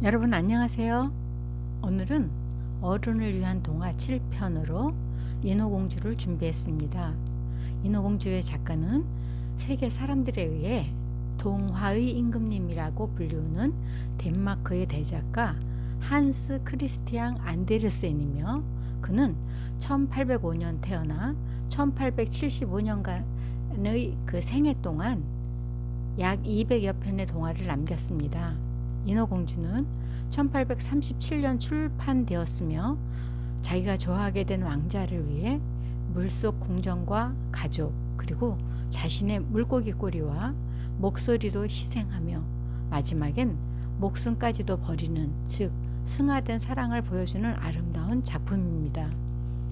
여러분 안녕하세요. 오늘은 어른을 위한 동화 7편으로 인어공주를 준비했습니다. 인어공주의 작가는 세계 사람들에 의해 동화의 임금님이라고 불리우는 덴마크의 대작가 한스 크리스티앙 안데르센이며, 그는 1805년 태어나 1875년간의 그 생애 동안 약 200여 편의 동화를 남겼습니다. 인어공주는 1837년 출판되었으며, 자기가 좋아하게 된 왕자를 위해 물속 궁전과 가족, 그리고 자신의 물고기 꼬리와 목소리도 희생하며 마지막엔 목숨까지도 버리는, 즉 승화된 사랑을 보여주는 아름다운 작품입니다.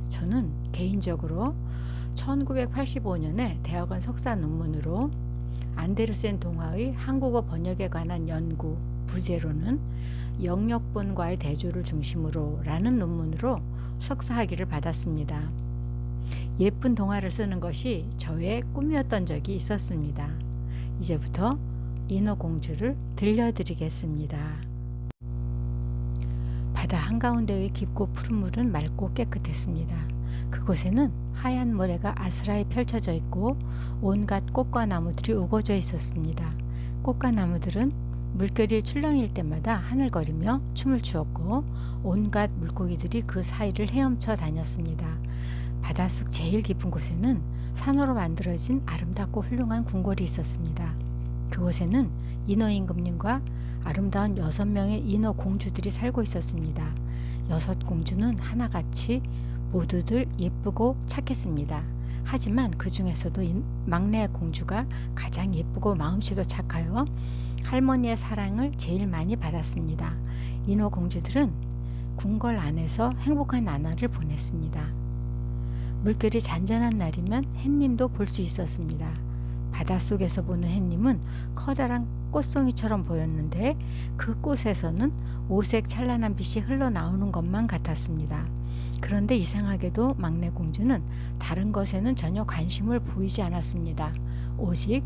저는 개인적으로 1985년에 대학원 석사 논문으로 안데르센 동화의 한국어 번역에 관한 연구 부제로는 영역본과의 대조를 중심으로 라는 논문으로 석사학위를 받았습니다. 예쁜 동화를 쓰는 것이 저의 꿈이었던 적이 있었습니다. 이제부터 인어공주를 들려드리겠습니다. 바다 한가운데의 깊고 푸른 물은 맑고 깨끗했습니다. 그곳에는 하얀 모래가 아스라이 펼쳐져 있고 온갖 꽃과 나무들이 우거져 있었습니다. 꽃과 나무들은 물결이 출렁일 때마다 하늘거리며 춤을 추었고, 온갖 물고기들이 그 사이를 헤엄쳐 다녔습니다. 바닷속 제일 깊은 곳에는 산으로 만들어진 아름답고 훌륭한 궁궐이 있었습니다. 그곳에는 인어임금님과 아름다운 6명의 인어 공주들이 살고 있었습니다. 6 공주는 하나같이 모두들 예쁘고 착했습니다. 하지만 그 중에서도 막내 공주가 가장 예쁘고 마음씨도 착하여 할머니의 사랑을 제일 많이 받았습니다. 인어 공주들은 궁궐 안에서 행복한 나날을 보냈습니다. 물결이 잔잔한 날이면 햇님도 볼 수 있었습니다. 바닷속에서 보는 햇님은 커다란 꽃송이처럼 보였는데, 그 꽃에서는 오색 찬란한 빛이 흘러나오는 것만 같았습니다. 그런데 이상하게도 막내 공주는 다른 것에는 전혀 관심을 보이지 않았습니다. 오직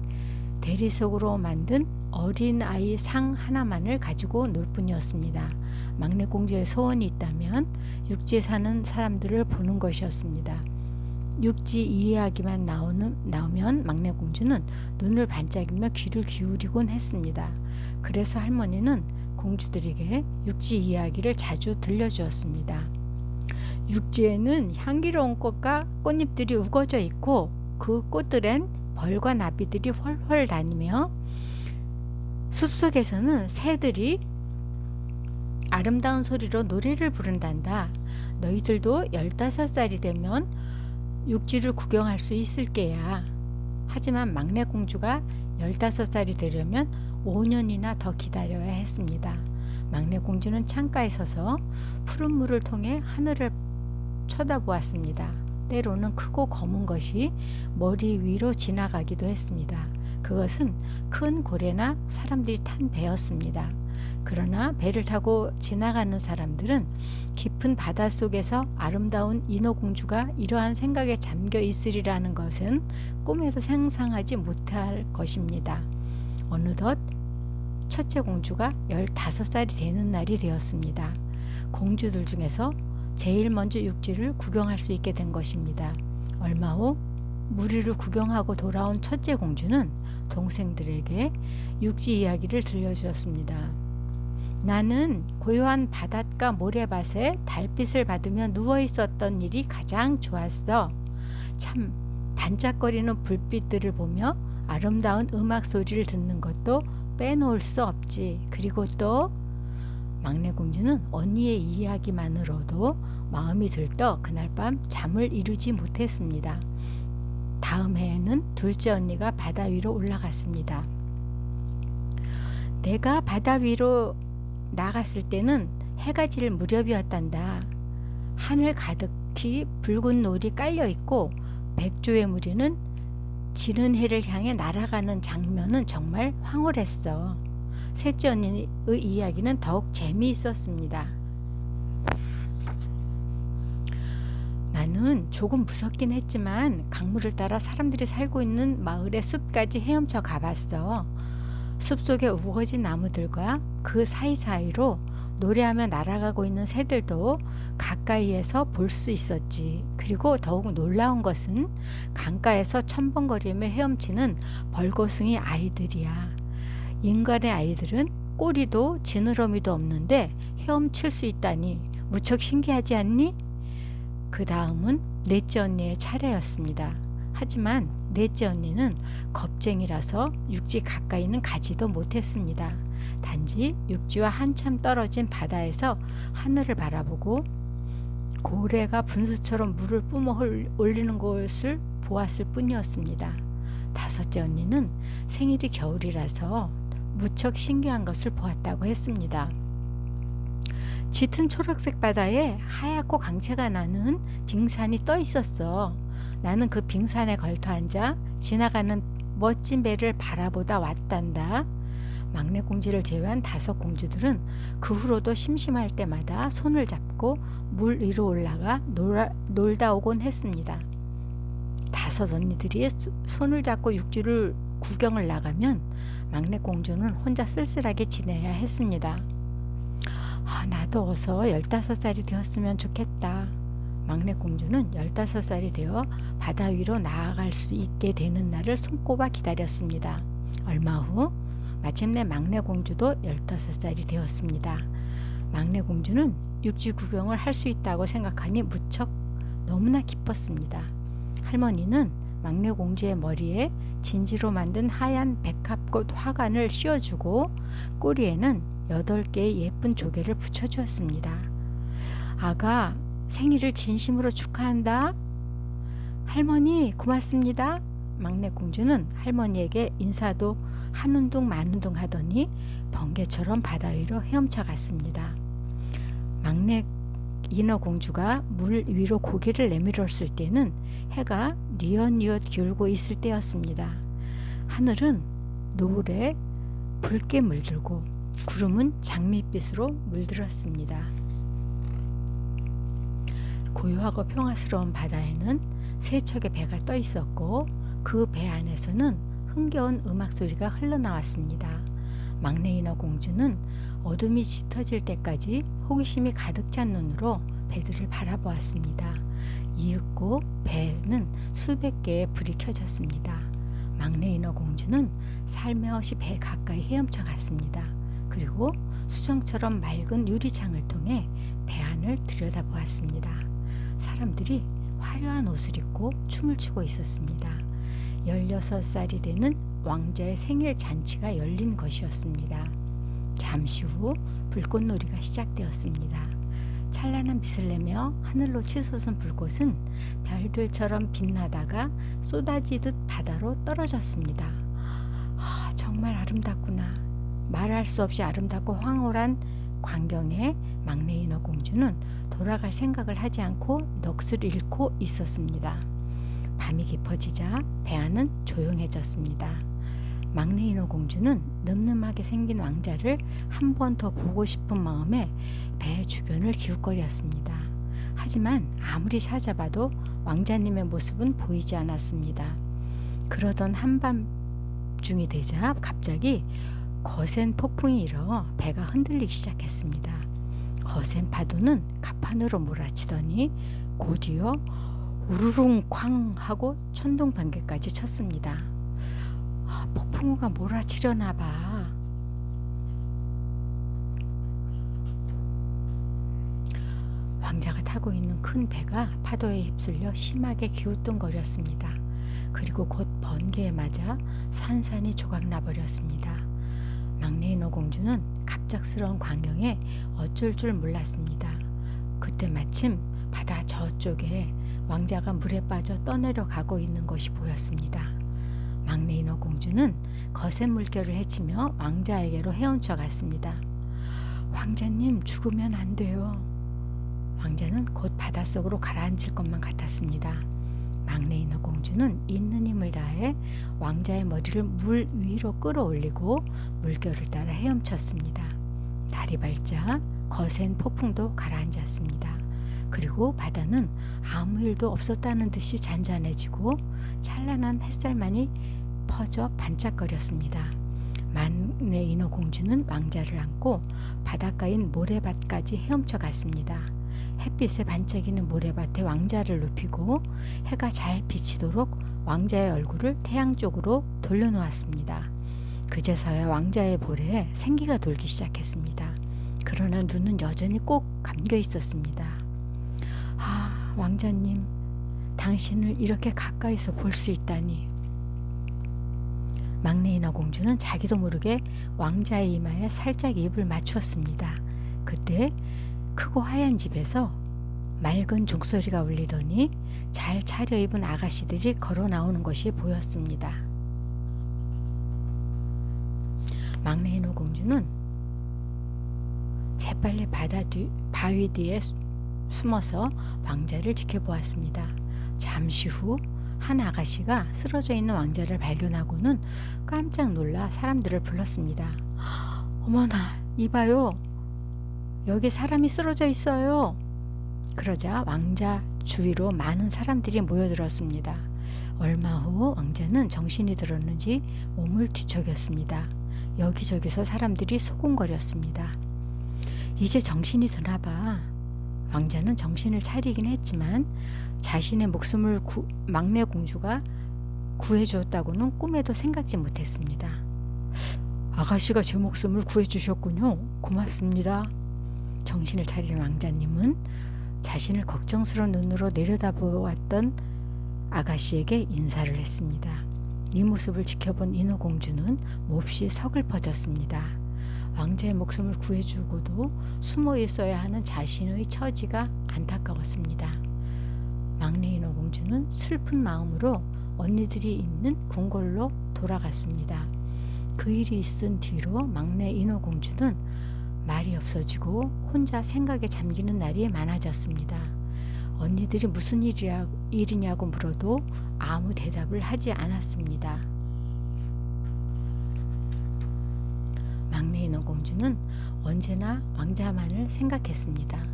대리석으로 만든 어린아이 상 하나만을 가지고 놀 뿐이었습니다. 막내 공주의 소원이 있다면 육지에 사는 사람들을 보는 것이었습니다. 육지 이야기만 나오면 막내 공주는 눈을 반짝이며 귀를 기울이곤 했습니다. 그래서 할머니는 공주들에게 육지 이야기를 자주 들려주었습니다. 육지에는 향기로운 꽃과 꽃잎들이 우거져 있고, 그 꽃들엔 벌과 나비들이 훨훨 다니며, 숲속에서는 새들이 아름다운 소리로 노래를 부른단다. 너희들도 15살이 되면 육지를 구경할 수 있을 게야. 하지만 막내 공주가 15살이 되려면 5년이나 더 기다려야 했습니다. 막내 공주는 창가에 서서 푸른 물을 통해 하늘을 쳐다보았습니다. 때로는 크고 검은 것이 머리 위로 지나가기도 했습니다. 그것은 큰 고래나 사람들이 탄 배였습니다. 그러나 배를 타고 지나가는 사람들은 깊은 바닷속에서 아름다운 인어공주가 이러한 생각에 잠겨 있으리라는 것은 꿈에도 상상하지 못할 것입니다. 어느덧 첫째 공주가 15살이 되는 날이 되었습니다. 공주들 중에서 제일 먼저 육지를 구경할 수 있게 된 것입니다. 얼마 후 무리를 구경하고 돌아온 첫째 공주는 동생들에게 육지 이야기를 들려주었습니다. 나는 고요한 바닷가 모래밭에 달빛을 받으며 누워 있었던 일이 가장 좋았어. 참 반짝거리는 불빛들을 보며 아름다운 음악 소리를 듣는 것도 빼놓을 수 없지. 그리고 또 막내 공주는 언니의 이야기만으로도 마음이 들떠 그날 밤 잠을 이루지 못했습니다. 다음 해에는 둘째 언니가 바다 위로 올라갔습니다. 내가 바다 위로 나갔을 때는 해가 질 무렵이었단다. 하늘 가득히 붉은 놀이 깔려 있고 백조의 무리는 지는 해를 향해 날아가는 장면은 정말 황홀했어. 셋째 언니의 이야기는 더욱 재미있었습니다. 나는 조금 무섭긴 했지만 강물을 따라 사람들이 살고 있는 마을의 숲까지 헤엄쳐 가봤어. 숲속의 우거진 나무들과 그 사이사이로 노래하며 날아가고 있는 새들도 가까이에서 볼 수 있었지. 그리고 더욱 놀라운 것은 강가에서 첨벙거리며 헤엄치는 벌거숭이 아이들이야. 인간의 아이들은 꼬리도 지느러미도 없는데 헤엄칠 수 있다니 무척 신기하지 않니? 그 다음은 넷째 언니의 차례였습니다. 하지만 넷째 언니는 겁쟁이라서 육지 가까이는 가지도 못했습니다. 단지 육지와 한참 떨어진 바다에서 하늘을 바라보고 고래가 분수처럼 물을 뿜어 올리는 것을 보았을 뿐이었습니다. 다섯째 언니는 생일이 겨울이라서 무척 신기한 것을 보았다고 했습니다. 짙은 초록색 바다에 하얗고 강체가 나는 빙산이 떠 있었어. 나는 그 빙산에 걸터 앉아 지나가는 멋진 배를 바라보다 왔단다. 막내 공주를 제외한 5 공주들은 그 후로도 심심할 때마다 손을 잡고 물 위로 올라가 놀다 오곤 했습니다. 5 언니들이 손을 잡고 육지를 구경을 나가면 막내 공주는 혼자 쓸쓸하게 지내야 했습니다. 나도 어서 15살이 되었으면 좋겠다. 막내 공주는 15살이 되어 바다 위로 나아갈 수 있게 되는 날을 손꼽아 기다렸습니다. 얼마 후 마침내 막내 공주도 15살이 되었습니다. 막내 공주는 육지 구경을 할 수 있다고 생각하니 무척 너무나 기뻤습니다. 할머니는 막내 공주의 머리에 진지로 만든 하얀 백합꽃 화관을 씌워주고 꼬리에는 8개의 예쁜 조개를 붙여주었습니다. 아가, 생일을 진심으로 축하한다. 할머니, 고맙습니다. 막내 공주는 할머니에게 인사도 한운 둥 만운 둥 하더니 번개처럼 바다 위로 헤엄쳐 갔습니다. 막내 인어 공주가 물 위로 고개를 내밀었을 때는 해가 뉘엿뉘엿 기울고 있을 때였습니다. 하늘은 노을에 붉게 물들고 구름은 장밋빛으로 물들었습니다. 고요하고 평화스러운 바다에는 3척의 배가 떠 있었고 그 배 안에서는 흥겨운 음악 소리가 흘러나왔습니다. 막내 인어 공주는 어둠이 짙어질 때까지 호기심이 가득 찬 눈으로 배들을 바라보았습니다. 이윽고 배에는 수백 개의 불이 켜졌습니다. 막내 인어 공주는 살며시 배 가까이 헤엄쳐 갔습니다. 그리고 수정처럼 맑은 유리창을 통해 배 안을 들여다보았습니다. 사람들이 화려한 옷을 입고 춤을 추고 있었습니다. 16살이 되는 왕자의 생일 잔치가 열린 것이었습니다. 잠시 후 불꽃놀이가 시작되었습니다. 찬란한 빛을 내며 하늘로 치솟은 불꽃은 별들처럼 빛나다가 쏟아지듯 바다로 떨어졌습니다. 정말 아름답구나. 말할 수 없이 아름답고 황홀한 광경에 막내 인어 공주는 돌아갈 생각을 하지 않고 넋을 잃고 있었습니다. 밤이 깊어지자 배 안은 조용해졌습니다. 막내 인어 공주는 늠름하게 생긴 왕자를 한 번 더 보고 싶은 마음에 배 주변을 기웃거렸습니다. 하지만 아무리 찾아봐도 왕자님의 모습은 보이지 않았습니다. 그러던 한밤중이 되자 갑자기 거센 폭풍이 일어 배가 흔들리기 시작했습니다. 거센 파도는 갑판으로 몰아치더니 곧이어 우르릉 쾅 하고 천둥 번개까지 쳤습니다. 폭풍우가 몰아치려나 봐. 왕자가 타고 있는 큰 배가 파도에 휩쓸려 심하게 기우뚱거렸습니다. 그리고 곧 번개에 맞아 산산이 조각나버렸습니다. 막내 인어 공주는 갑작스러운 광경에 어쩔 줄 몰랐습니다. 그때 마침 바다 저쪽에 왕자가 물에 빠져 떠내려가고 있는 것이 보였습니다. 막내 인어 공주는 거센 물결을 헤치며 왕자에게로 헤엄쳐 갔습니다. 왕자님, 죽으면 안 돼요. 왕자는 곧 바닷속으로 가라앉을 것만 같았습니다. 막내 인어 공주는 있는 힘을 다해 왕자의 머리를 물 위로 끌어올리고 물결을 따라 헤엄쳤습니다. 날이 밝자 거센 폭풍도 가라앉았습니다. 그리고 바다는 아무 일도 없었다는 듯이 잔잔해지고 찬란한 햇살만이 퍼져 반짝거렸습니다. 만내 인어공주는 왕자를 안고 바닷가인 모래밭까지 헤엄쳐 갔습니다. 햇빛에 반짝이는 모래밭에 왕자를 눕히고 해가 잘 비치도록 왕자의 얼굴을 태양 쪽으로 돌려놓았습니다. 그제서야 왕자의 볼에 생기가 돌기 시작했습니다. 그러나 눈은 여전히 꼭 감겨 있었습니다. 아, 왕자님, 당신을 이렇게 가까이서 볼 수 있다니. 막내 인어공주는 자기도 모르게 왕자의 이마에 살짝 입을 맞추었습니다. 그때 크고 하얀 집에서 맑은 종소리가 울리더니 잘 차려입은 아가씨들이 걸어 나오는 것이 보였습니다. 막내 인어공주는 재빨리 바위 뒤에 숨어서 왕자를 지켜보았습니다. 잠시 후 한 아가씨가 쓰러져 있는 왕자를 발견하고는 깜짝 놀라 사람들을 불렀습니다. 어머나, 이봐요. 여기 사람이 쓰러져 있어요. 그러자 왕자 주위로 많은 사람들이 모여들었습니다. 얼마 후 왕자는 정신이 들었는지 몸을 뒤척였습니다. 여기저기서 사람들이 소곤거렸습니다. 이제 정신이 드나봐. 왕자는 정신을 차리긴 했지만 자신의 목숨을 막내 공주가 구해주었다고는 꿈에도 생각지 못했습니다. 아가씨가 제 목숨을 구해주셨군요. 고맙습니다. 정신을 차린 왕자님은 자신을 걱정스러운 눈으로 내려다보았던 아가씨에게 인사를 했습니다. 이 모습을 지켜본 인어공주는 몹시 서글퍼졌습니다. 왕자의 목숨을 구해주고도 숨어 있어야 하는 자신의 처지가 안타까웠습니다. 막내 인어공주는 슬픈 마음으로 언니들이 있는 궁궐로 돌아갔습니다. 그 일이 있은 뒤로 막내 인어공주는 말이 없어지고 혼자 생각에 잠기는 날이 많아졌습니다. 언니들이 무슨 일이냐고 물어도 아무 대답을 하지 않았습니다. 막내 인어공주는 언제나 왕자만을 생각했습니다.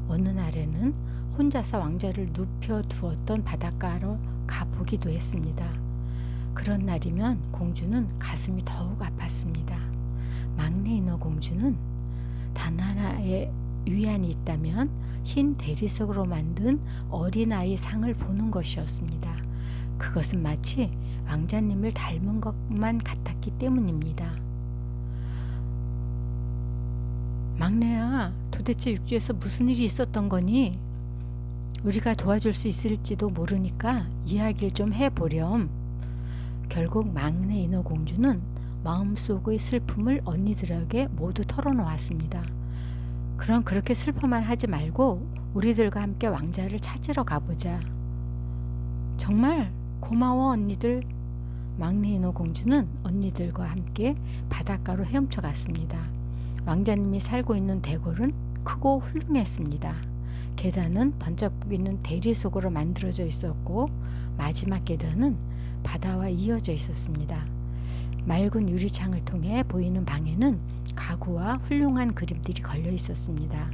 어느 날에는 혼자서 왕자를 눕혀두었던 바닷가로 가보기도 했습니다. 그런 날이면 공주는 가슴이 더욱 아팠습니다. 막내 인어공주는 단 하나의 위안이 있다면 흰 대리석으로 만든 어린아이 상을 보는 것이었습니다. 그것은 마치 왕자님을 닮은 것만 같았기 때문입니다. 막내야, 도대체 육지에서 무슨 일이 있었던 거니? 우리가 도와줄 수 있을지도 모르니까 이야기를 좀 해보렴. 결국 막내 인어공주는 마음속의 슬픔을 언니들에게 모두 털어놓았습니다. 그럼 그렇게 슬퍼만 하지 말고 우리들과 함께 왕자를 찾으러 가보자. 정말 고마워, 언니들. 막내 인어공주는 언니들과 함께 바닷가로 헤엄쳐 갔습니다. 왕자님이 살고 있는 대궐은 크고 훌륭했습니다. 계단은 번쩍이는 대리석으로 만들어져 있었고 마지막 계단은 바다와 이어져 있었습니다. 맑은 유리창을 통해 보이는 방에는 가구와 훌륭한 그림들이 걸려 있었습니다.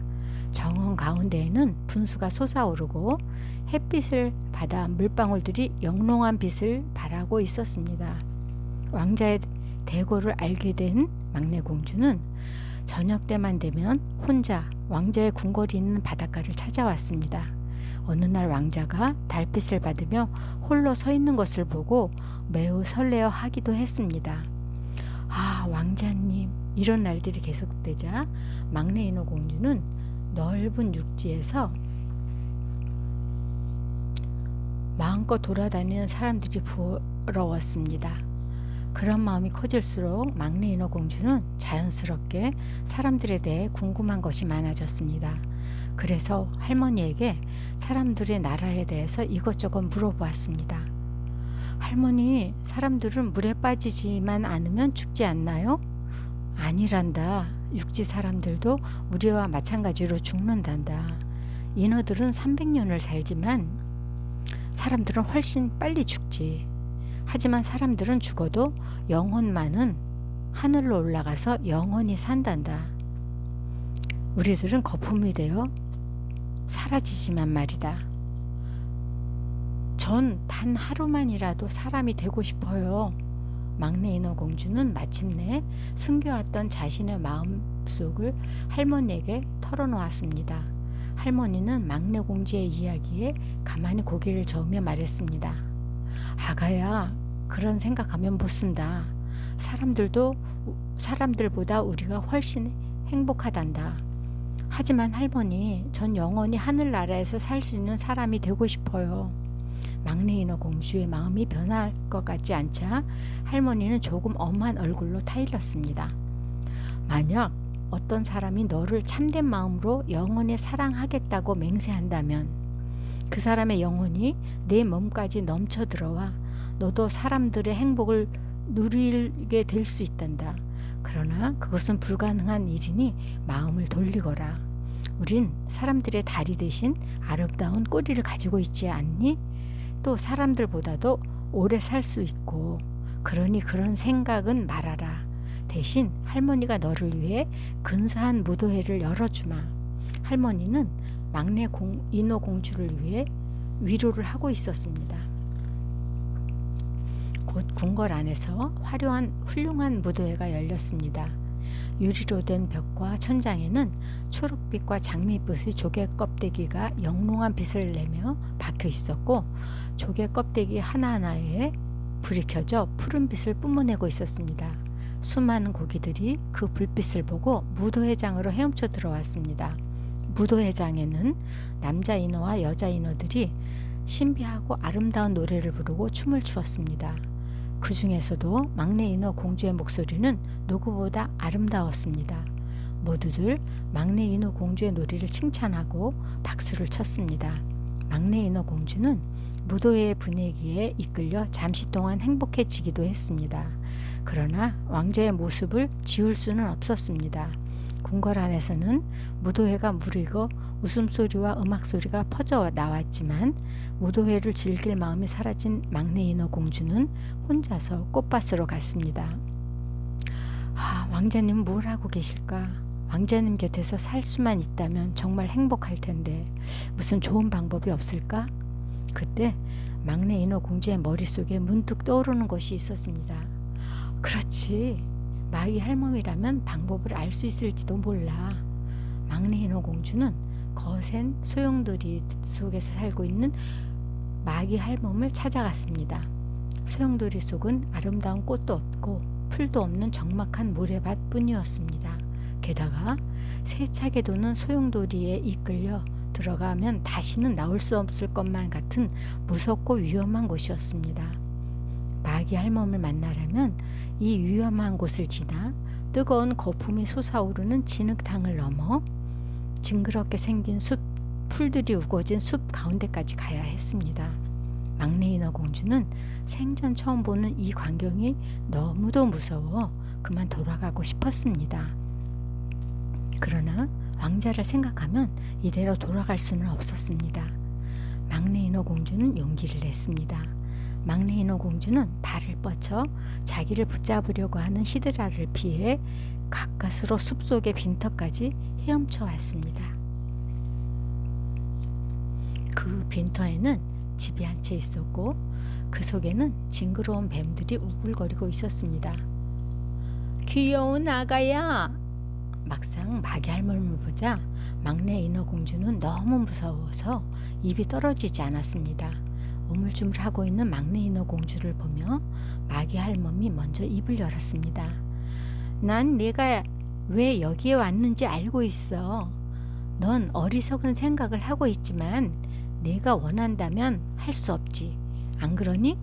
정원 가운데에는 분수가 솟아오르고 햇빛을 받아 물방울들이 영롱한 빛을 발하고 있었습니다. 왕자의 대궐을 알게 된 막내 공주는 저녁 때만 되면 혼자 왕자의 궁궐이 있는 바닷가를 찾아왔습니다. 어느 날 왕자가 달빛을 받으며 홀로 서 있는 것을 보고 매우 설레어 하기도 했습니다. 아, 왕자님. 이런 날들이 계속되자 막내 인어공주는 넓은 육지에서 마음껏 돌아다니는 사람들이 부러웠습니다. 그런 마음이 커질수록 막내 인어공주는 자연스럽게 사람들에 대해 궁금한 것이 많아졌습니다. 그래서 할머니에게 사람들의 나라에 대해서 이것저것 물어보았습니다. 할머니, 사람들은 물에 빠지지만 않으면 죽지 않나요? 아니란다. 육지 사람들도 우리와 마찬가지로 죽는단다. 인어들은 300년을 살지만 사람들은 훨씬 빨리 죽지. 하지만 사람들은 죽어도 영혼만은 하늘로 올라가서 영원히 산단다. 우리들은 거품이 되어 사라지지만 말이다. 전 단 하루만이라도 사람이 되고 싶어요. 막내 인어 공주는 마침내 숨겨왔던 자신의 마음속을 할머니에게 털어놓았습니다. 할머니는 막내 공주의 이야기에 가만히 고개를 저으며 말했습니다. 아가야, 그런 생각하면 못 쓴다. 사람들보다 우리가 훨씬 행복하단다. 하지만 할머니, 전 영원히 하늘나라에서 살 수 있는 사람이 되고 싶어요. 막내 인어 공주의 마음이 변할 것 같지 않자 할머니는 조금 엄한 얼굴로 타일렀습니다. 만약 어떤 사람이 너를 참된 마음으로 영원히 사랑하겠다고 맹세한다면 그 사람의 영혼이 내 몸까지 넘쳐들어와 너도 사람들의 행복을 누리게 될 수 있단다. 그러나 그것은 불가능한 일이니 마음을 돌리거라. 우린 사람들의 다리 대신 아름다운 꼬리를 가지고 있지 않니? 또 사람들보다도 오래 살 수 있고, 그러니 그런 생각은 말아라. 대신 할머니가 너를 위해 근사한 무도회를 열어주마. 할머니는 막내 인어 공주를 위해 위로를 하고 있었습니다. 곧 궁궐 안에서 훌륭한 무도회가 열렸습니다. 유리로 된 벽과 천장에는 초록빛과 장미빛의 조개 껍데기가 영롱한 빛을 내며 박혀 있었고, 조개 껍데기 하나하나에 불이 켜져 푸른 빛을 뿜어내고 있었습니다. 수많은 고기들이 그 불빛을 보고 무도회장으로 헤엄쳐 들어왔습니다. 무도회장에는 남자 인어와 여자 인어들이 신비하고 아름다운 노래를 부르고 춤을 추었습니다. 그 중에서도 막내 인어 공주의 목소리는 누구보다 아름다웠습니다. 모두들 막내 인어 공주의 노래를 칭찬하고 박수를 쳤습니다. 막내 인어 공주는 무도회의 분위기에 이끌려 잠시 동안 행복해지기도 했습니다. 그러나 왕자의 모습을 지울 수는 없었습니다. 궁궐 안에서는 무도회가 무르익어 웃음소리와 음악소리가 퍼져 나왔지만 무도회를 즐길 마음이 사라진 막내 인어 공주는 혼자서 꽃밭으로 갔습니다. 왕자님 뭘 하고 계실까? 왕자님 곁에서 살 수만 있다면 정말 행복할 텐데 무슨 좋은 방법이 없을까? 그때 막내 인어 공주의 머릿속에 문득 떠오르는 것이 있었습니다. 그렇지, 마귀 할멈이라면 방법을 알 수 있을지도 몰라. 막내 인어 공주는 거센 소용돌이 속에서 살고 있는 마귀 할멈을 찾아갔습니다. 소용돌이 속은 아름다운 꽃도 없고 풀도 없는 적막한 모래밭 뿐이었습니다. 게다가 세차게 도는 소용돌이에 이끌려 들어가면 다시는 나올 수 없을 것만 같은 무섭고 위험한 곳이었습니다. 마귀 할멈을 만나려면 이 위험한 곳을 지나 뜨거운 거품이 솟아오르는 진흙탕을 넘어 징그럽게 생긴 풀들이 우거진 숲 가운데까지 가야 했습니다. 막내 인어 공주는 생전 처음 보는 이 광경이 너무도 무서워 그만 돌아가고 싶었습니다. 그러나 왕자를 생각하면 이대로 돌아갈 수는 없었습니다. 막내 인어 공주는 용기를 냈습니다. 막내 인어 공주는 발을 뻗쳐 자기를 붙잡으려고 하는 히드라를 피해 가까스로 숲속의 빈터까지 헤엄쳐 왔습니다. 그 빈터에는 집이 한 채 있었고 그 속에는 징그러운 뱀들이 우글거리고 있었습니다. 귀여운 아가야! 막상 마귀 할멈을 보자 막내 인어 공주는 너무 무서워서 입이 떨어지지 않았습니다. 우물쭈물하고 있는 막내 인어 공주를 보며 마귀 할멈이 먼저 입을 열었습니다. 난 네가 왜 여기에 왔는지 알고 있어. 넌 어리석은 생각을 하고 있지만 네가 원한다면 할 수 없지. 안 그러니?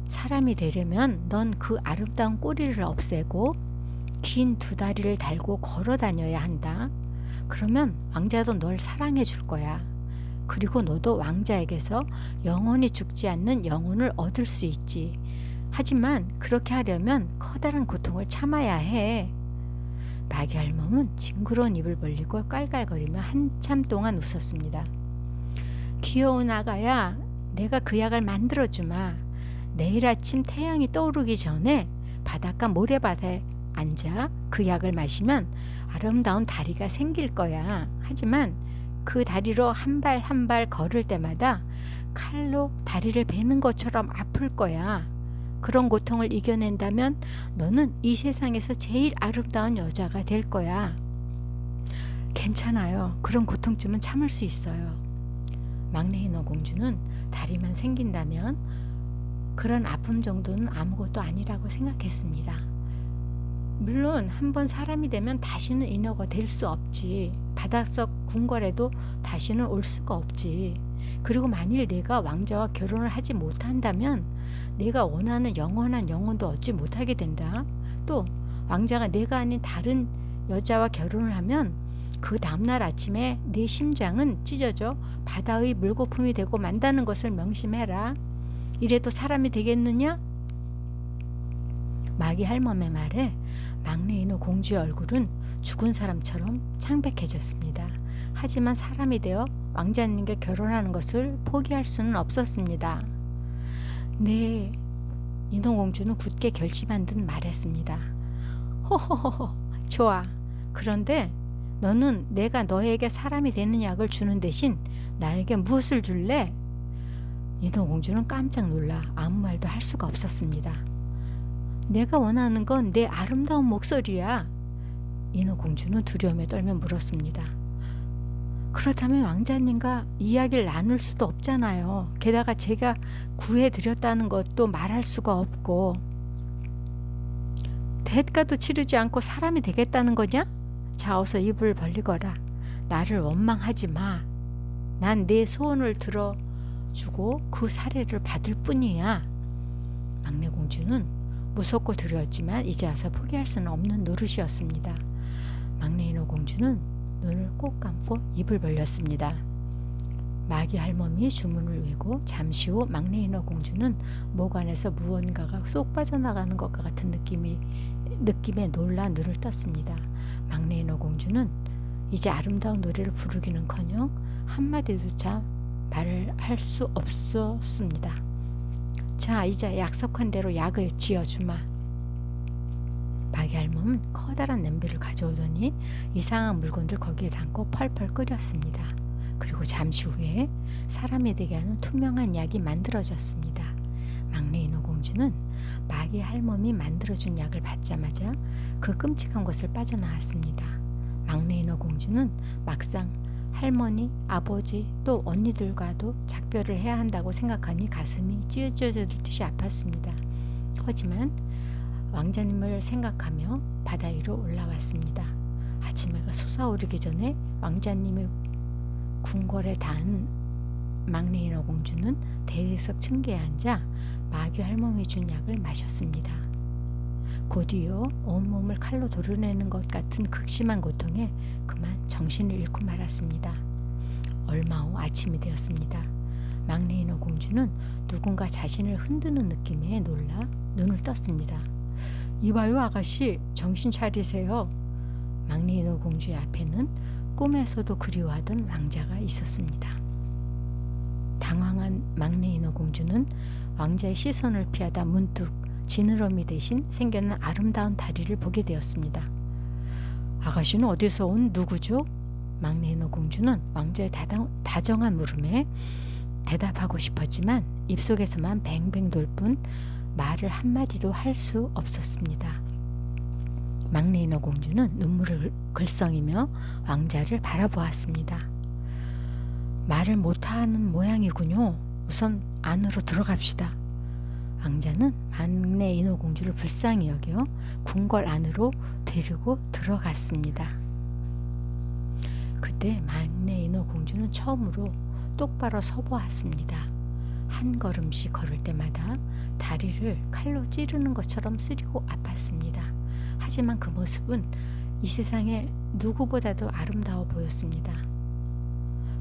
사람이 되려면 넌 그 아름다운 꼬리를 없애고 긴 두 다리를 달고 걸어 다녀야 한다. 그러면 왕자도 널 사랑해 줄 거야. 그리고 너도 왕자에게서 영원히 죽지 않는 영혼을 얻을 수 있지. 하지만 그렇게 하려면 커다란 고통을 참아야 해. 마귀 할멈은 징그러운 입을 벌리고 깔깔거리며 한참 동안 웃었습니다. 귀여운 아가야, 내가 그 약을 만들어주마. 내일 아침 태양이 떠오르기 전에 바닷가 모래밭에 앉아 그 약을 마시면 아름다운 다리가 생길 거야. 하지만 그 다리로 한 발 한 발 걸을 때마다 칼로 다리를 베는 것처럼 아플 거야. 그런 고통을 이겨낸다면 너는 이 세상에서 제일 아름다운 여자가 될 거야. 괜찮아요. 그런 고통쯤은 참을 수 있어요. 막내 인어공주는 다리만 생긴다면 그런 아픔 정도는 아무것도 아니라고 생각했습니다. 물론 한번 사람이 되면 다시는 인어가 될 수 없지. 바닷속 궁궐에도 다시는 올 수가 없지. 그리고 만일 내가 왕자와 결혼을 하지 못한다면 내가 원하는 영원한 영혼도 얻지 못하게 된다. 또 왕자가 내가 아닌 다른 여자와 결혼을 하면 그 다음날 아침에 내 심장은 찢어져 바다의 물거품이 되고 만다는 것을 명심해라. 이래도 사람이 되겠느냐? 마기 할멈의 말에 막내 인어 공주의 얼굴은 죽은 사람처럼 창백해졌습니다. 하지만 사람이 되어 왕자님과 결혼하는 것을 포기할 수는 없었습니다. 네, 인어공주는 굳게 결심한 듯 말했습니다. 호호호호, 좋아. 그런데 너는 내가 너에게 사람이 되는 약을 주는 대신 나에게 무엇을 줄래? 인어공주는 깜짝 놀라 아무 말도 할 수가 없었습니다. 내가 원하는 건 내 아름다운 목소리야. 인어공주는 두려움에 떨며 물었습니다. 그렇다면 왕자님과 이야기를 나눌 수도 없잖아요. 게다가 제가 구해드렸다는 것도 말할 수가 없고. 대가도 치르지 않고 사람이 되겠다는 거냐? 자, 어서 입을 벌리거라. 나를 원망하지 마. 난 내 소원을 들어주고 그 사례를 받을 뿐이야. 막내 공주는 무섭고 두려웠지만 이제 와서 포기할 수는 없는 노릇이었습니다. 막내 인어 공주는 눈을 꼭 감고 입을 벌렸습니다. 마기 할멈이 주문을 외고 잠시 후 막내 인어 공주는 목 안에서 무언가가 쏙 빠져나가는 것과 같은 느낌에 놀라 눈을 떴습니다. 막내 인어 공주는 이제 아름다운 노래를 부르기는커녕 한마디조차 말을 할 수 없었습니다. 자, 이제 약속한 대로 약을 지어주마. 마기 할멈은 커다란 냄비를 가져오더니 이상한 물건들 거기에 담고 펄펄 끓였습니다. 그리고 잠시 후에 사람이 되게 하는 투명한 약이 만들어졌습니다. 막내 인어 공주는 마기 할멈이 만들어준 약을 받자마자 그 끔찍한 것을 빠져나왔습니다. 막내 인어 공주는 막상 할머니, 아버지 또 언니들과도 작별을 해야 한다고 생각하니 가슴이 찢어지듯이 아팠습니다. 하지만 왕자님을 생각하며 바다 위로 올라왔습니다. 아침 해가 솟아오르기 전에 왕자님의 궁궐에 닿은 막내 인어 공주는 대리석 층계에 앉아 마귀 할멈이 준 약을 마셨습니다. 곧이어 온몸을 칼로 도려내는 것 같은 극심한 고통에 그만 정신을 잃고 말았습니다. 얼마 후 아침이 되었습니다. 막내 인어 공주는 누군가 자신을 흔드는 느낌에 놀라 눈을 떴습니다. 이봐요 아가씨, 정신 차리세요. 막내 인어 공주의 앞에는 꿈에서도 그리워하던 왕자가 있었습니다. 당황한 막내 인어 공주는 왕자의 시선을 피하다 문득 지느러미 대신 생겨난 아름다운 다리를 보게 되었습니다. 아가씨는 어디서 온 누구죠? 막내 인어 공주는 왕자의 다정한 물음에 대답하고 싶었지만 입속에서만 뱅뱅 돌 뿐 말을 한마디도 할 수 없었습니다. 막내 인어 공주는 눈물을 글썽이며 왕자를 바라보았습니다. 말을 못하는 모양이군요. 우선 안으로 들어갑시다. 왕자는 막내 인어 공주를 불쌍히 여겨 궁궐 안으로 데리고 들어갔습니다. 그때 막내 인어 공주는 처음으로 똑바로 서보았습니다. 한 걸음씩 걸을 때마다 다리를 칼로 찌르는 것처럼 쓰리고 아팠습니다. 하지만 그 모습은 이 세상에 누구보다도 아름다워 보였습니다.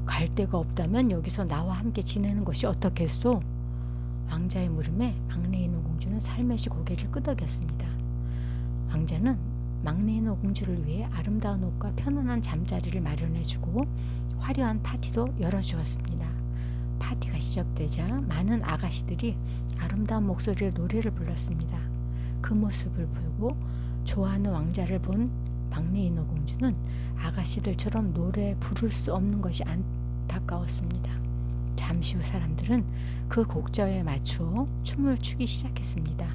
갈 데가 없다면 여기서 나와 함께 지내는 것이 어떻겠소? 왕자의 물음에 막내 인어 공주는 살며시 고개를 끄덕였습니다. 왕자는 막내 인어 공주를 위해 아름다운 옷과 편안한 잠자리를 마련해주고 화려한 파티도 열어주었습니다. 파티가 시작되자 많은 아가씨들이 아름다운 목소리로 노래를 불렀습니다. 그 모습을 보고 좋아하는 왕자를 본 막내 인어 공주는 아가씨들처럼 노래 부를 수 없는 것이 안타까웠습니다. 잠시 후 사람들은 그 곡자에 맞추어 춤을 추기 시작했습니다.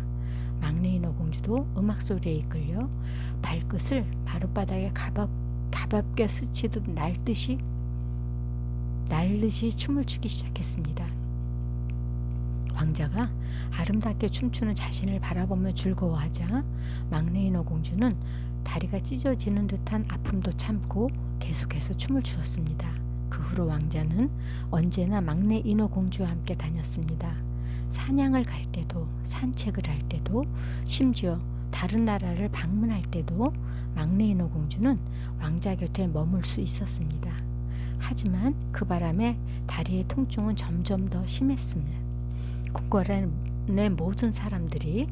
막내 인어 공주도 음악 소리에 이끌려 발끝을 마룻바닥에 가볍게 스치듯 날듯이 춤을 추기 시작했습니다. 왕자가 아름답게 춤추는 자신을 바라보며 즐거워하자 막내 인어 공주는 다리가 찢어지는 듯한 아픔도 참고 계속해서 춤을 추었습니다. 그 후로 왕자는 언제나 막내 인어 공주와 함께 다녔습니다. 사냥을 갈 때도, 산책을 할 때도, 심지어 다른 나라를 방문할 때도 막내 인어 공주는 왕자 곁에 머물 수 있었습니다. 하지만 그 바람에 다리의 통증은 점점 더 심했습니다. 궁궐의 모든 사람들이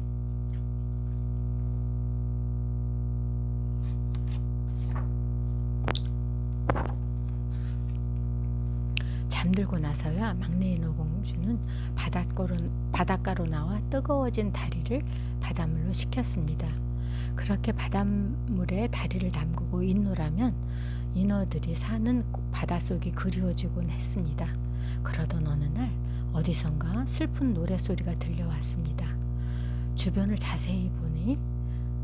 잠들고 나서야 막내 인어 공주는 바닷가로 나와 뜨거워진 다리를 바닷물로 식혔습니다. 그렇게 바닷물에 다리를 담그고 있노라면 인어들이 사는 바닷속이 그리워지곤 했습니다. 그러던 어느 날 어디선가 슬픈 노래소리가 들려왔습니다. 주변을 자세히 보니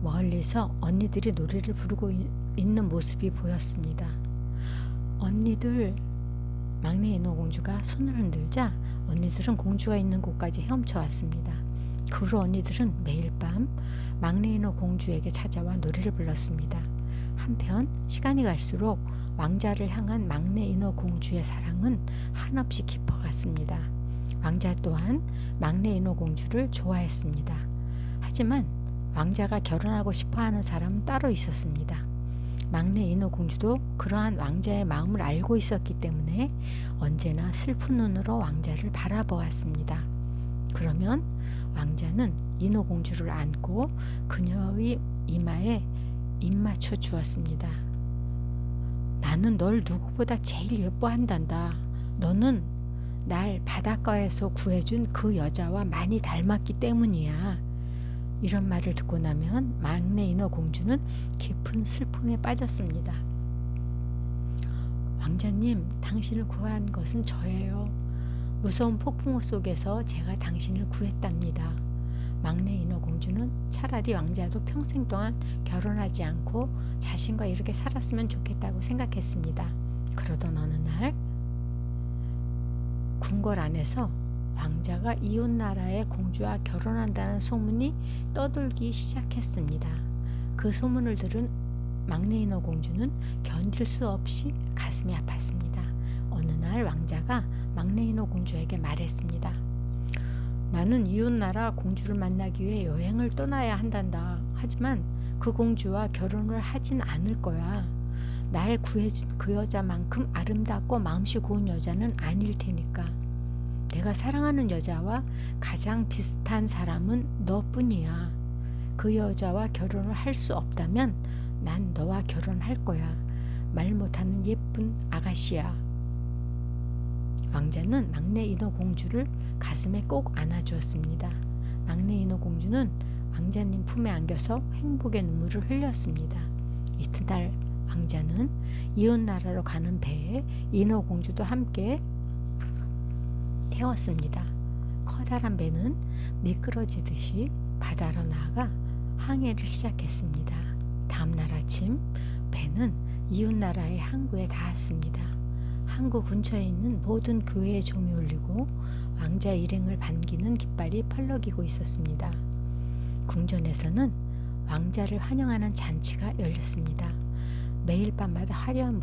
멀리서 언니들이 노래를 부르고 있는 모습이 보였습니다. 언니들, 막내 인어 공주가 손을 흔들자 언니들은 공주가 있는 곳까지 헤엄쳐왔습니다. 그 후로 언니들은 매일 밤 막내 인어 공주에게 찾아와 노래를 불렀습니다. 한편 시간이 갈수록 왕자를 향한 막내 인어 공주의 사랑은 한없이 깊어갔습니다. 왕자 또한 막내 인어 공주를 좋아했습니다. 하지만 왕자가 결혼하고 싶어하는 사람은 따로 있었습니다. 막내 인어 공주도 그러한 왕자의 마음을 알고 있었기 때문에 언제나 슬픈 눈으로 왕자를 바라보았습니다. 그러면 왕자는 인어 공주를 안고 그녀의 이마에 입 맞춰 주었습니다. 나는 널 누구보다 제일 예뻐한단다. 너는 날 바닷가에서 구해준 그 여자와 많이 닮았기 때문이야. 이런 말을 듣고 나면 막내 인어 공주는 깊은 슬픔에 빠졌습니다. 왕자님, 당신을 구한 것은 저예요. 무서운 폭풍우 속에서 제가 당신을 구했답니다. 막내 인어 공주는 차라리 왕자도 평생 동안 결혼하지 않고 자신과 이렇게 살았으면 좋겠다고 생각했습니다. 그러던 어느 날 궁궐 안에서 왕자가 이웃 나라의 공주와 결혼한다는 소문이 떠돌기 시작했습니다. 그 소문을 들은 막내 인어 공주는 견딜 수 없이 가슴이 아팠습니다. 어느 날 왕자가 막내 인어 공주에게 말했습니다. 나는 이웃 나라 공주를 만나기 위해 여행을 떠나야 한단다. 하지만 그 공주와 결혼을 하진 않을 거야. 날 구해준 그 여자만큼 아름답고 마음씨 고운 여자는 아닐 테니까. 내가 사랑하는 여자와 가장 비슷한 사람은 너뿐이야. 그 여자와 결혼을 할 수 없다면 난 너와 결혼할 거야. 말 못하는 예쁜 아가씨야. 왕자는 막내 인어 공주를 가슴에 꼭 안아주었습니다. 막내 인어 공주는 왕자님 품에 안겨서 행복의 눈물을 흘렸습니다. 이튿날 왕자는 이웃 나라로 가는 배에 인어 공주도 함께 태웠습니다. 커다란 배는 미끄러지듯이 바다로 나아가 항해를 시작했습니다. 다음날 아침 배는 이웃 나라의 항구에 닿았습니다. 항구 근처에 있는 모든 교회의 종이 울리고 왕자 일행을 반기는 깃발이 펄럭이고 있었습니다. 궁전에서는 왕자를 환영하는 잔치가 열렸습니다. 매일 밤마다 화려한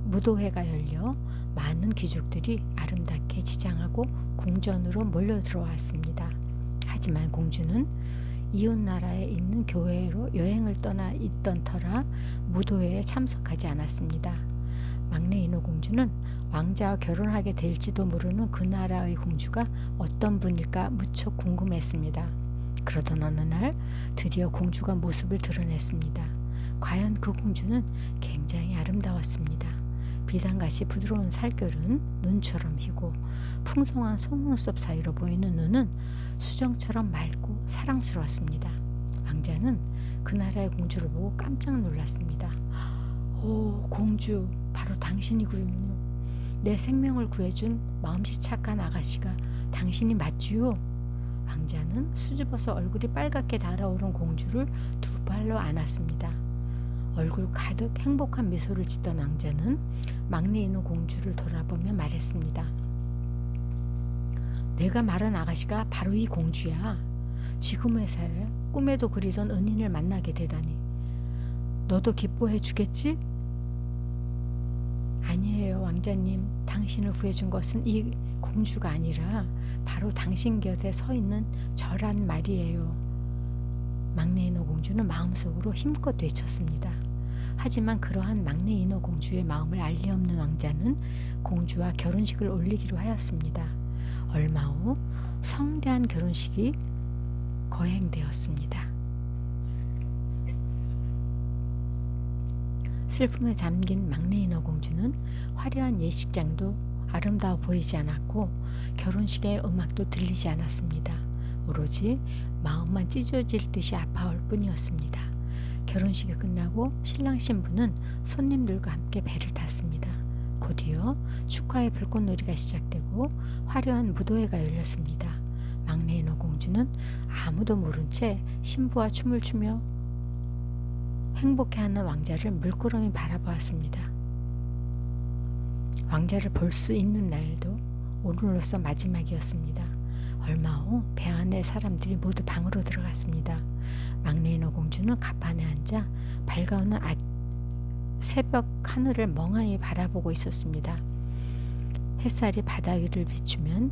무도회가 열려 많은 귀족들이 아름답게 지장하고 궁전으로 몰려 들어왔습니다. 하지만 공주는 이웃 나라에 있는 교회로 여행을 떠나 있던 터라 무도회에 참석하지 않았습니다. 막내 인어 공주는 왕자와 결혼하게 될지도 모르는 그 나라의 공주가 어떤 분일까 무척 궁금했습니다. 그러던 어느 날 드디어 공주가 모습을 드러냈습니다. 과연 그 공주는 굉장히 아름다웠습니다. 비단같이 부드러운 살결은 눈처럼 희고 풍성한 속눈썹 사이로 보이는 눈은 수정처럼 맑고 사랑스러웠습니다. 왕자는 그 나라의 공주를 보고 깜짝 놀랐습니다. 오, 공주, 바로 당신이군요. 내 생명을 구해준 마음씨 착한 아가씨가 당신이 맞지요? 왕자는 수줍어서 얼굴이 빨갛게 달아오른 공주를 두 발로 안았습니다. 얼굴 가득 행복한 미소를 짓던 왕자는 막내 인어 공주를 돌아보며 말했습니다. 내가 말한 아가씨가 바로 이 공주야. 지금에서야 꿈에도 그리던 은인을 만나게 되다니. 너도 기뻐해 주겠지? 아니에요, 왕자님. 당신을 구해준 것은 이 공주가 아니라 바로 당신 곁에 서 있는 저란 말이에요. 막내 인어 공주는 마음속으로 힘껏 외쳤습니다. 하지만 그러한 막내 인어 공주의 마음을 알 리 없는 왕자는 공주와 결혼식을 올리기로 하였습니다. 얼마 후 성대한 결혼식이 거행되었습니다. 슬픔에 잠긴 막내 인어 공주는 화려한 예식장도 아름다워 보이지 않았고 결혼식의 음악도 들리지 않았습니다. 오로지 마음만 찢어질 듯이 아파올 뿐이었습니다. 결혼식이 끝나고 신랑 신부는 손님들과 함께 배를 탔습니다. 곧이어 축하의 불꽃놀이가 시작되고 화려한 무도회가 열렸습니다. 막내 인어 공주는 아무도 모른 채 신부와 춤을 추며 행복해하는 왕자를 물끄러미 바라보았습니다. 왕자를 볼 수 있는 날도 오늘로서 마지막이었습니다. 얼마 후 배 안의 사람들이 모두 방으로 들어갔습니다. 막내 인어 공주는 갑판에 앉아 밝아오는 새벽 하늘을 멍하니 바라보고 있었습니다. 햇살이 바다 위를 비추면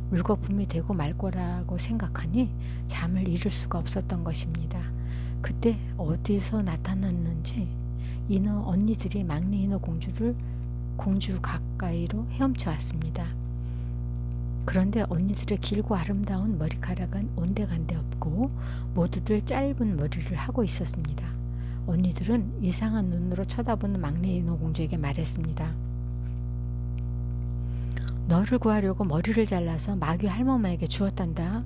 물거품이 되고 말 거라고 생각하니 잠을 이룰 수가 없었던 것입니다. 그때 어디서 나타났는지 인어 언니들이 막내 인어 공주 가까이로 헤엄쳐 왔습니다. 그런데 언니들의 길고 아름다운 머리카락은 온데간데 없고 모두들 짧은 머리를 하고 있었습니다. 언니들은 이상한 눈으로 쳐다보는 막내 인어 공주에게 말했습니다. 너를 구하려고 머리를 잘라서 마귀 할머니에게 주었단다.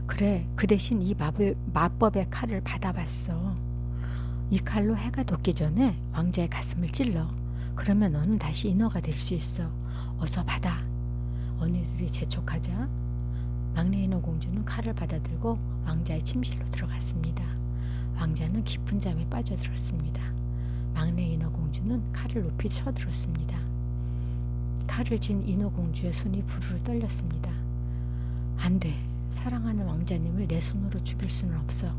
그래, 그 대신 이 마법의 칼을 받아봤어. 이 칼로 해가 돋기 전에 왕자의 가슴을 찔러. 그러면 너는 다시 인어가 될 수 있어. 어서 받아. 언니들이 재촉하자 막내 인어 공주는 칼을 받아들고 왕자의 침실로 들어갔습니다. 왕자는 깊은 잠에 빠져들었습니다. 막내 인어 공주는 칼을 높이 쳐들었습니다. 칼을 쥔 인어 공주의 손이 부르르 떨렸습니다. 안 돼. 사랑하는 왕자님을 내 손으로 죽일 수는 없어.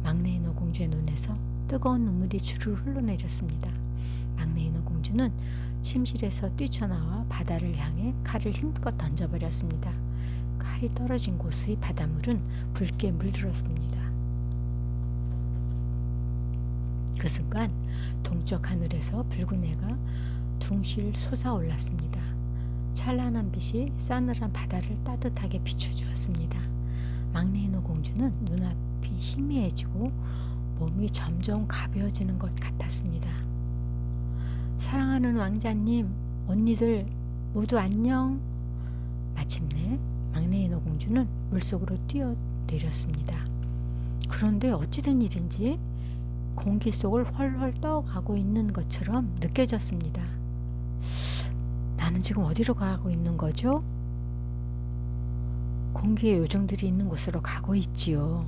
막내 인어 공주의 눈에서 뜨거운 눈물이 주르르 흘러내렸습니다. 막내 인어 공주는 침실에서 뛰쳐나와 바다를 향해 칼을 힘껏 던져버렸습니다. 칼이 떨어진 곳의 바닷물은 붉게 물들었습니다. 그 순간 동쪽 하늘에서 붉은 해가 둥실 솟아올랐습니다. 찬란한 빛이 싸늘한 바다를 따뜻하게 비춰주었습니다. 막내 인어 공주는 눈앞이 희미해지고 몸이 점점 가벼워지는 것 같았습니다. 사랑하는 왕자님, 언니들 모두 안녕. 마침내 막내 인어 공주는 물속으로 뛰어내렸습니다. 그런데 어찌된 일인지 공기 속을 훨훨 떠가고 있는 것처럼 느껴졌습니다. 나는 지금 어디로 가고 있는 거죠? 공기의 요정들이 있는 곳으로 가고 있지요.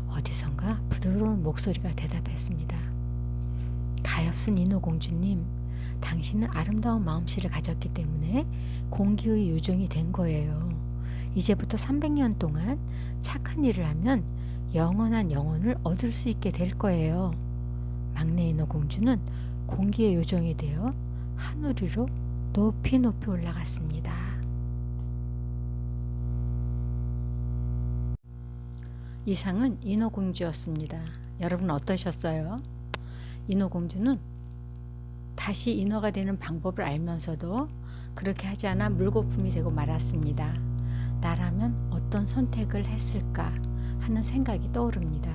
어디선가 부드러운 목소리가 대답했습니다. 가엾은 인어 공주님, 당신은 아름다운 마음씨를 가졌기 때문에 공기의 요정이 된 거예요. 이제부터 300년 동안 착한 일을 하면 영원한 영혼을 얻을 수 있게 될 거예요. 막내 인어 공주는 공기의 요정이 되어 하늘 위로 높이 높이 올라갔습니다. 이상은 인어 공주였습니다. 여러분 어떠셨어요? 인어 공주는 다시 인어가 되는 방법을 알면서도 그렇게 하지 않아 물거품이 되고 말았습니다. 나라면 어떤 선택을 했을까 하는 생각이 떠오릅니다.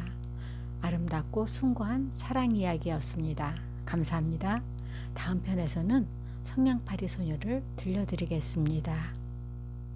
아름답고 숭고한 사랑 이야기였습니다. 감사합니다. 다음 편에서는 성냥팔이 소녀를 들려드리겠습니다.